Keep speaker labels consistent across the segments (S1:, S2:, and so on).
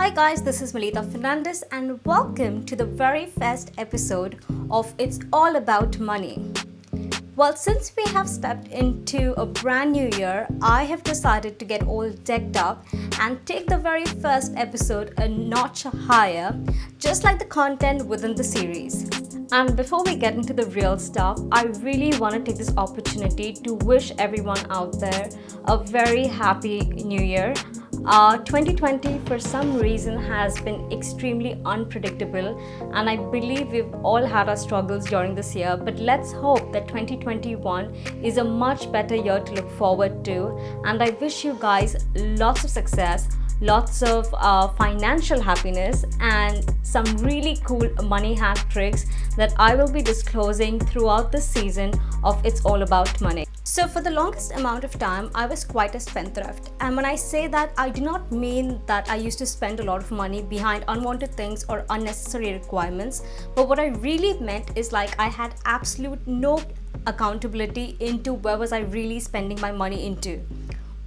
S1: Hi guys, this is Malitha Fernandes and welcome to the very first episode of It's All About Money. Well, since we have stepped into a brand new year, I have decided to get all decked up and take the very first episode a notch higher, just like the content within the series. And before we get into the real stuff, I really want to take this opportunity to wish everyone out there a very happy new year. 2020 for some reason has been extremely unpredictable, and I believe we've all had our struggles during this year, but let's hope that 2021 is a much better year to look forward to. And I wish you guys lots of success, lots of financial happiness, and some really cool money hack tricks that I will be disclosing throughout the season of It's All About Money. So for the longest amount of time, I was quite a spendthrift. And when I say that, I do not mean that I used to spend a lot of money behind unwanted things or unnecessary requirements. But what I really meant is like I had absolute no accountability into where was I really spending my money into.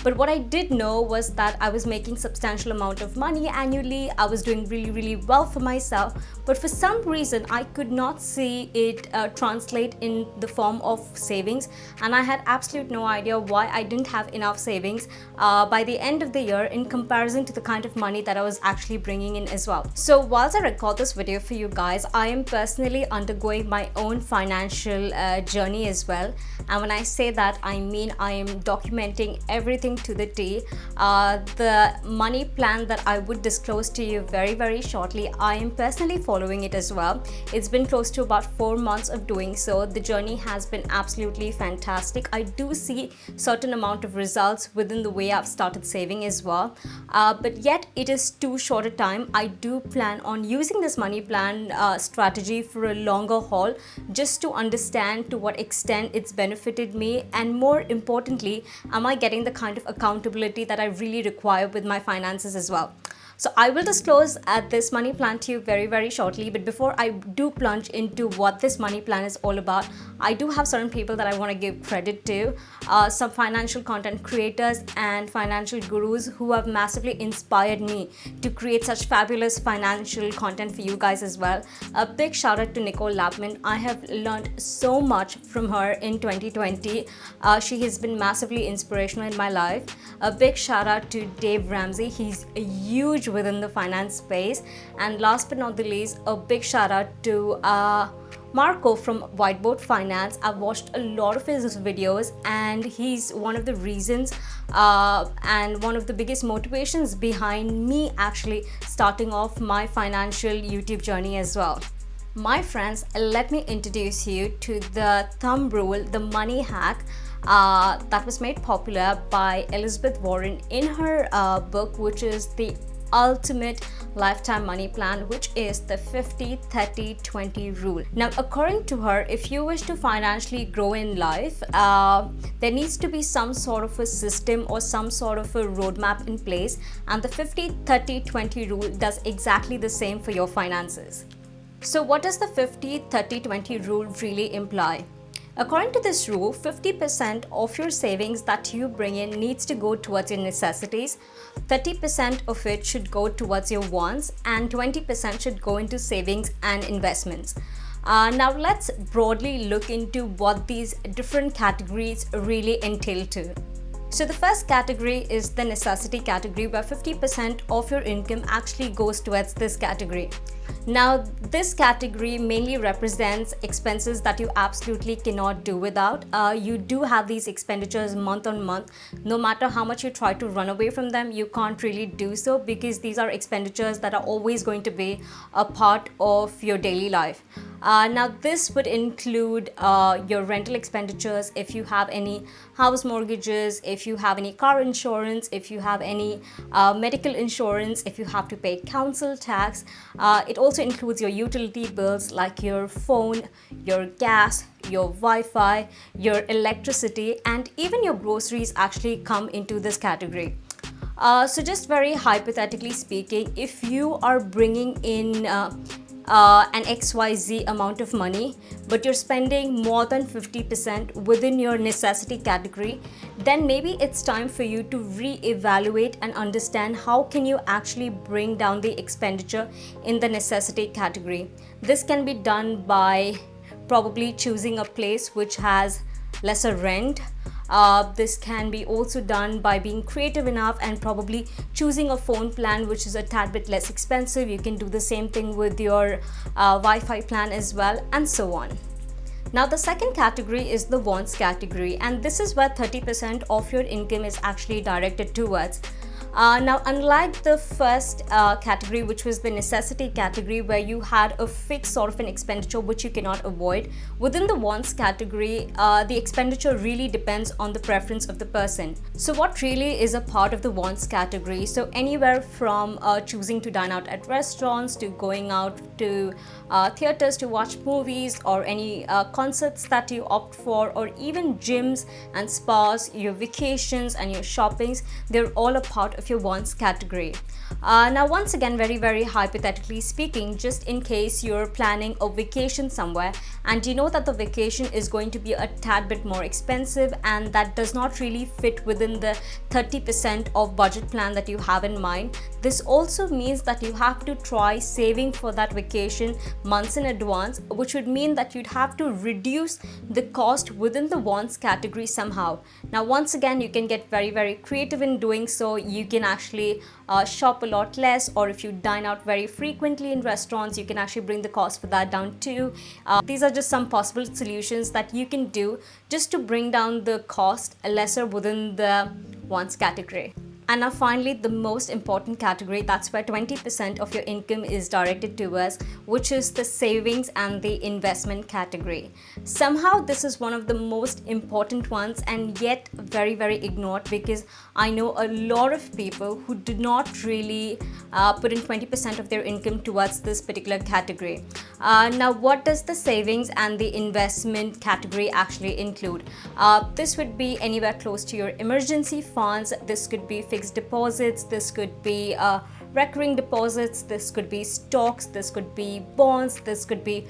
S1: But what I did know was that I was making substantial amount of money annually. I was doing really well for myself. But for some reason, I could not see it translate in the form of savings. And I had absolute no idea why I didn't have enough savings by the end of the year in comparison to the kind of money that I was actually bringing in as well. So whilst I record this video for you guys, I am personally undergoing my own financial journey as well. And when I say that, I mean I am documenting everything to the T. The money plan that I would disclose to you very shortly, I am personally following it as well. It's been close to about 4 months of doing so. The journey has been absolutely fantastic. I do see certain amount of results within the way I've started saving as well, but yet it is too short a time. I do plan on using this money plan strategy for a longer haul, just to understand to what extent it's benefited me, and more importantly, am I getting the kind of accountability that I really require with my finances as well. So I will disclose this money plan to you very shortly. But before I do plunge into what this money plan is all about, I do have certain people that I want to give credit to, some financial content creators and financial gurus who have massively inspired me to create such fabulous financial content for you guys as well. A big shout out to Nicole Lapman. I have learned so much from her in 2020. She has been massively inspirational in my life. A big shout out to Dave Ramsey. He's a huge within the finance space. And last but not the least, a big shout out to Marco from Whiteboard Finance. I've watched a lot of his videos, and he's one of the reasons and one of the biggest motivations behind me actually starting off my financial YouTube journey as well. My friends, let me introduce you to the thumb rule, the money hack that was made popular by Elizabeth Warren in her book, which is the ultimate lifetime money plan, which is the 50-30-20 rule. Now, according to her, if you wish to financially grow in life, there needs to be some sort of a system or some sort of a roadmap in place, and the 50-30-20 rule does exactly the same for your finances. So what does the 50-30-20 rule really imply? According to this rule, 50% of your savings that you bring in needs to go towards your necessities, 30% of it should go towards your wants, and 20% should go into savings and investments. Now let's broadly look into what these different categories really entail to. So the first category is the necessity category, where 50% of your income actually goes towards this category. Now, this category mainly represents expenses that you absolutely cannot do without. You do have these expenditures month on month. No matter how much you try to run away from them, you can't really do so, because these are expenditures that are always going to be a part of your daily life. Now, this would include your rental expenditures, if you have any house mortgages, if you have any car insurance, if you have any medical insurance, if you have to pay council tax. It also includes your utility bills like your phone, your gas, your Wi-Fi, your electricity, and even your groceries actually come into this category. So just very hypothetically speaking, if you are bringing in an XYZ amount of money, but you're spending more than 50% within your necessity category, then maybe it's time for you to re-evaluate and understand how can you actually bring down the expenditure in the necessity category. This can be done by probably choosing a place which has lesser rent. This can be also done by being creative enough and probably choosing a phone plan which is a tad bit less expensive. You can do the same thing with your Wi-Fi plan as well, and so on. Now the second category is the wants category, and this is where 30% of your income is actually directed towards. Now, unlike the first category, which was the necessity category, where you had a fixed sort of an expenditure which you cannot avoid, within the wants category, the expenditure really depends on the preference of the person. So what really is a part of the wants category? So anywhere from choosing to dine out at restaurants, to going out to theaters to watch movies, or any concerts that you opt for, or even gyms and spas, your vacations and your shoppings, they're all a part of your wants category. Now once again, very hypothetically speaking, just in case you're planning a vacation somewhere and you know that the vacation is going to be a tad bit more expensive and that does not really fit within the 30% of budget plan that you have in mind, this also means that you have to try saving for that vacation months in advance, which would mean that you'd have to reduce the cost within the wants category somehow. Now once again, you can get very creative in doing so. You can actually shop a lot less, or if you dine out very frequently in restaurants, you can actually bring the cost for that down too. These are just some possible solutions that you can do just to bring down the cost lesser within the wants category. And now finally, the most important category, that's where 20% of your income is directed towards, which is the savings and the investment category. Somehow this is one of the most important ones and yet very ignored, because I know a lot of people who do not really put in 20% of their income towards this particular category. Now what does the savings and the investment category actually include? This would be anywhere close to your emergency funds. This could be fixed deposits, this could be recurring deposits, this could be stocks, this could be bonds, this could be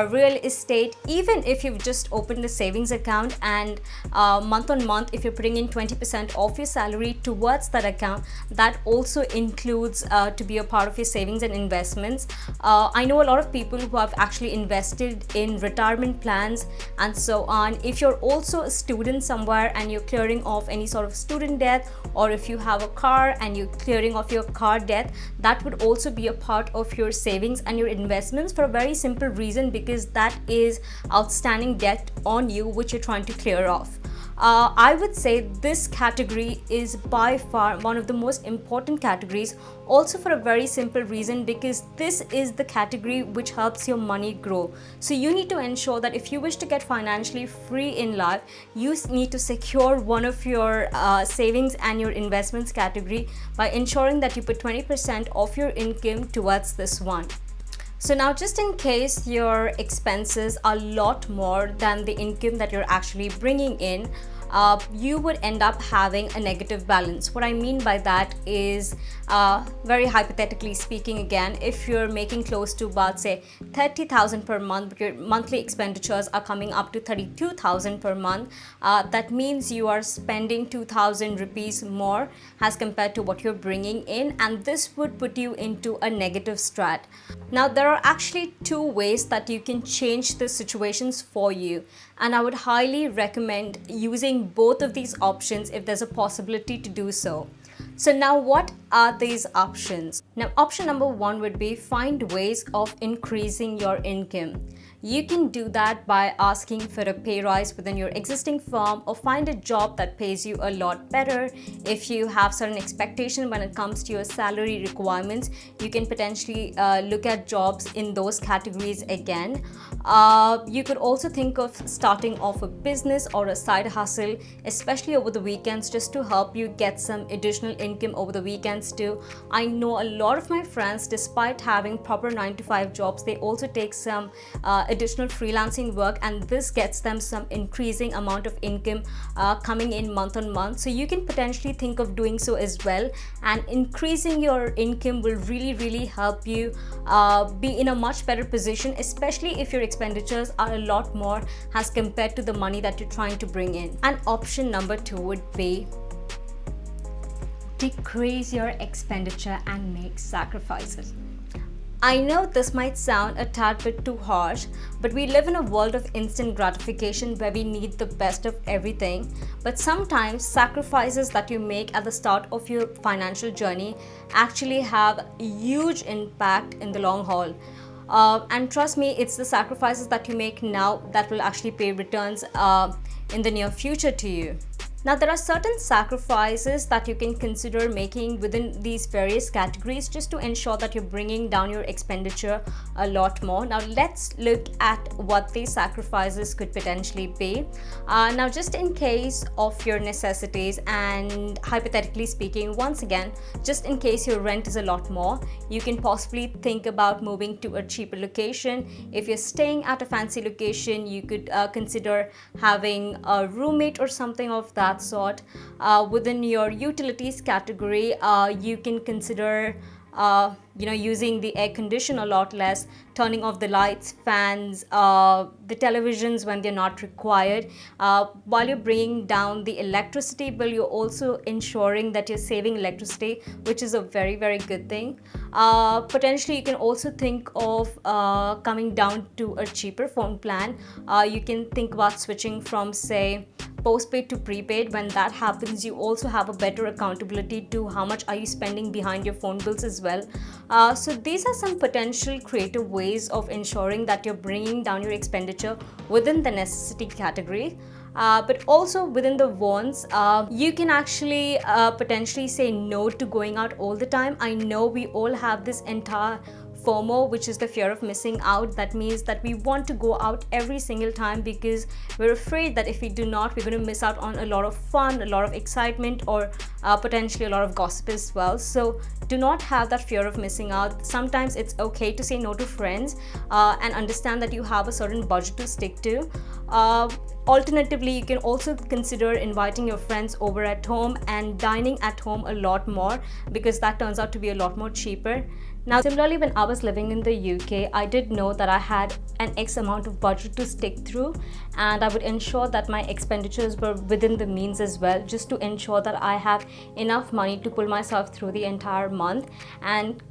S1: real estate. Even if you've just opened a savings account and month on month, if you're putting in 20% of your salary towards that account, that also includes to be a part of your savings and investments. I know a lot of people who have actually invested in retirement plans and so on. If you're also a student somewhere and you're clearing off any sort of student debt, or if you have a car and you're clearing off your car debt, that would also be a part of your savings and your investments, for a very simple reason, because that is outstanding debt on you which you're trying to clear off. I would say this category is by far one of the most important categories, also for a very simple reason, because this is the category which helps your money grow. So you need to ensure that if you wish to get financially free in life, you need to secure one of your savings and your investments category by ensuring that you put 20% of your income towards this one. So now, just in case your expenses are a lot more than the income that you're actually bringing in, you would end up having a negative balance. What I mean by that is, very hypothetically speaking again, if you're making close to about say 30,000 per month, but your monthly expenditures are coming up to 32,000 per month, that means you are spending 2,000 rupees more as compared to what you're bringing in, and this would put you into a negative strat. Now there are actually two ways that you can change the situations for you, and I would highly recommend using both of these options if there's a possibility to do so. So now what are these options? Now option number one would be find ways of increasing your income. You can do that by asking for a pay rise within your existing firm, or find a job that pays you a lot better. If you have certain expectation when it comes to your salary requirements, you can potentially look at jobs in those categories again. You could also think of starting off a business or a side hustle, especially over the weekends, just to help you get some additional income over the weekends too. I know a lot of my friends, despite having proper 9 to 5 jobs, they also take some additional freelancing work, and this gets them some increasing amount of income coming in month on month. So you can potentially think of doing so as well, and increasing your income will really help you be in a much better position, especially if your expenditures are a lot more as compared to the money that you're trying to bring in. And option number 2 would be decrease your expenditure and make sacrifices. I know this might sound a tad bit too harsh, but we live in a world of instant gratification where we need the best of everything. But sometimes sacrifices that you make at the start of your financial journey actually have a huge impact in the long haul. And trust me, it's the sacrifices that you make now that will actually pay returns in the near future to you. Now, there are certain sacrifices that you can consider making within these various categories just to ensure that you're bringing down your expenditure a lot more. Now, let's look at what these sacrifices could potentially be. Now, just in case of your necessities, and hypothetically speaking, once again, just in case your rent is a lot more, you can possibly think about moving to a cheaper location. If you're staying at a fancy location, you could consider having a roommate or something of that sort. Within your utilities category, you can consider using the air conditioner a lot less, turning off the lights, fans, the televisions when they're not required. While you're bringing down the electricity bill, you're also ensuring that you're saving electricity, which is a very good thing. Potentially, you can also think of coming down to a cheaper phone plan. You can think about switching from, say, postpaid to prepaid. When that happens, you also have a better accountability to how much are you spending behind your phone bills as well. So these are some potential creative ways of ensuring that you're bringing down your expenditure within the necessity category. But also within the wants, you can actually potentially say no to going out all the time. I know we all have this entire FOMO, which is the fear of missing out. That means that we want to go out every single time because we're afraid that if we do not, we're going to miss out on a lot of fun, a lot of excitement, or potentially a lot of gossip as well. So do not have that fear of missing out. Sometimes it's okay to say no to friends and understand that you have a certain budget to stick to. Alternatively, you can also consider inviting your friends over at home and dining at home a lot more, because that turns out to be a lot more cheaper. Now, similarly, when I was living in the UK, I did know that I had an X amount of budget to stick through, and I would ensure that my expenditures were within the means as well, just to ensure that I have enough money to pull myself through the entire month. And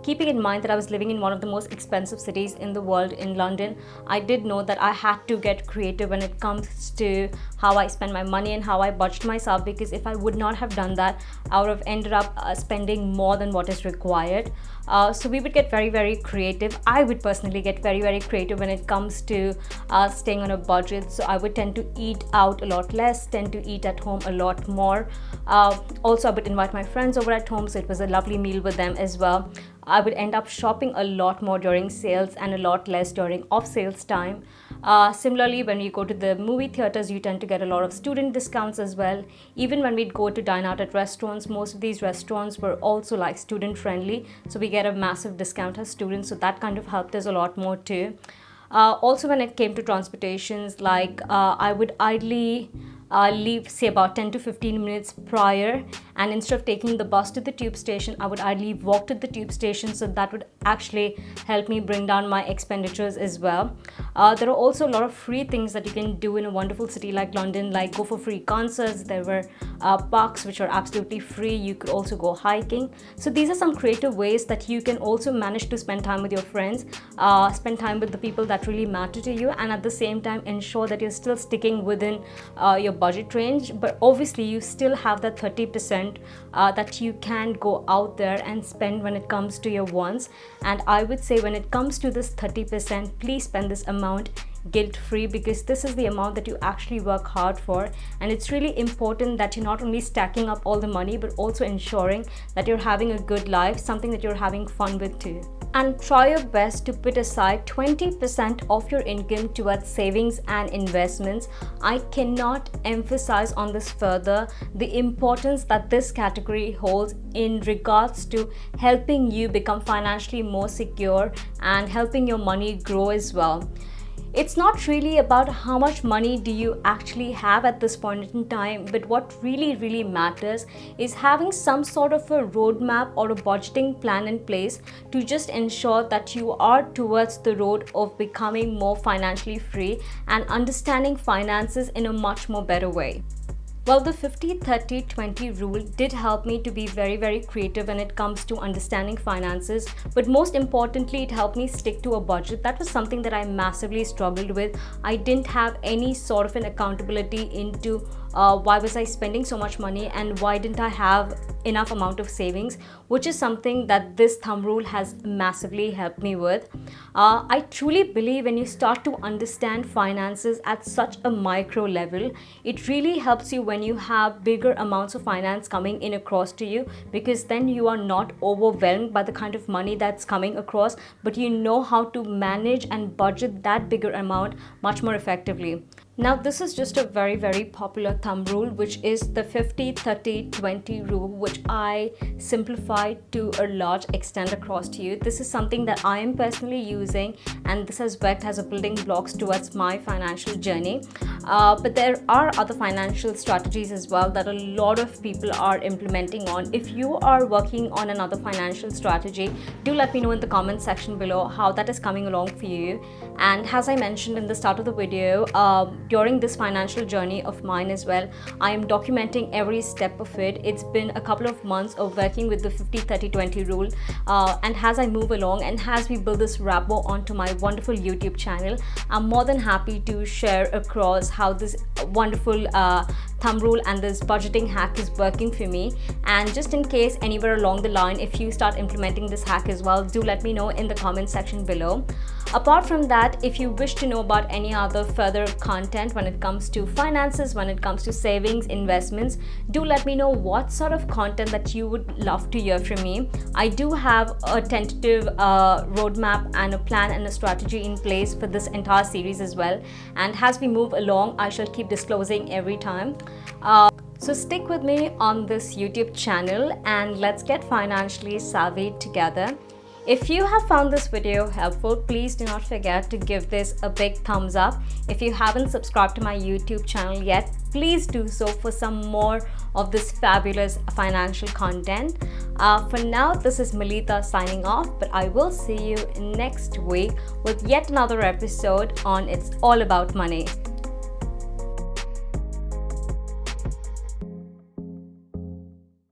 S1: keeping in mind that I was living in one of the most expensive cities in the world, in London, I did know that I had to get creative when it comes to how I spend my money and how I budget myself, because if I would not have done that, I would have ended up spending more than what is required. So we would get very creative. I would personally get very creative when it comes to staying on a budget. So I would tend to eat out a lot less, tend to eat at home a lot more. Also, I would invite my friends over at home, so it was a lovely meal with them as well. I would end up shopping a lot more during sales and a lot less during off sales time. Similarly, when we go to the movie theaters, you tend to get a lot of student discounts as well. Even when we'd go to dine out at restaurants, most of these restaurants were also like student friendly, so we get a massive discount as students, so that kind of helped us a lot more too. Also, when it came to transportations, like I would idly leave, say, about 10 to 15 minutes prior, and instead of taking the bus to the tube station, I would idly walk to the tube station, so that would actually help me bring down my expenditures as well. There are also a lot of free things that you can do in a wonderful city like London, like go for free concerts. There were parks which are absolutely free. You could also go hiking. So these are some creative ways that you can also manage to spend time with your friends, spend time with the people that really matter to you, and at the same time ensure that you're still sticking within your budget range. But obviously you still have that 30% that you can go out there and spend when it comes to your wants. And I would say when it comes to this 30%, please spend this amount guilt-free, because this is the amount that you actually work hard for, and it's really important that you're not only stacking up all the money but also ensuring that you're having a good life, something that you're having fun with too. And try your best to put aside 20% of your income towards savings and investments. I cannot emphasize on this further, the importance that this category holds in regards to helping you become financially more secure and helping your money grow as well. It's not really about how much money do you actually have at this point in time, but what really matters is having some sort of a roadmap or a budgeting plan in place to just ensure that you are towards the road of becoming more financially free and understanding finances in a much more better way. Well, the 50-30-20 rule did help me to be very creative when it comes to understanding finances, but most importantly, it helped me stick to a budget. That was something that I massively struggled with. I didn't have any sort of an accountability into why was I spending so much money and why didn't I have enough amount of savings, which is something that this thumb rule has massively helped me with. I truly believe when you start to understand finances at such a micro level, it really helps you when you have bigger amounts of finance coming in across to you, because then you are not overwhelmed by the kind of money that's coming across, but you know how to manage and budget that bigger amount much more effectively. Now, this is just a very popular thumb rule, which is the 50-30-20 rule, which I simplified to a large extent across to you. This is something that I am personally using, and this has worked as a building blocks towards my financial journey. But there are other financial strategies as well that a lot of people are implementing on. If you are working on another financial strategy, do let me know in the comment section below how that is coming along for you. And as I mentioned in the start of the video, during this financial journey of mine as well, I am documenting every step of it. It's been a couple of months of working with the 50-30-20 rule, and as I move along and as we build this rapport onto my wonderful YouTube channel, I'm more than happy to share across how this wonderful thumb rule and this budgeting hack is working for me. And just in case anywhere along the line, if you start implementing this hack as well, do let me know in the comment section below. Apart from that, if you wish to know about any other further content when it comes to finances, when it comes to savings, investments, do let me know what sort of content that you would love to hear from me. I do have a tentative roadmap and a plan and a strategy in place for this entire series as well. And as we move along, I shall keep disclosing every time. So stick with me on this YouTube channel and let's get financially savvy together. If you have found this video helpful, please do not forget to give this a big thumbs up. If you haven't subscribed to my YouTube channel yet, please do so for some more of this fabulous financial content. For now, this is Malitha signing off, but I will see you next week with yet another episode on It's All About Money.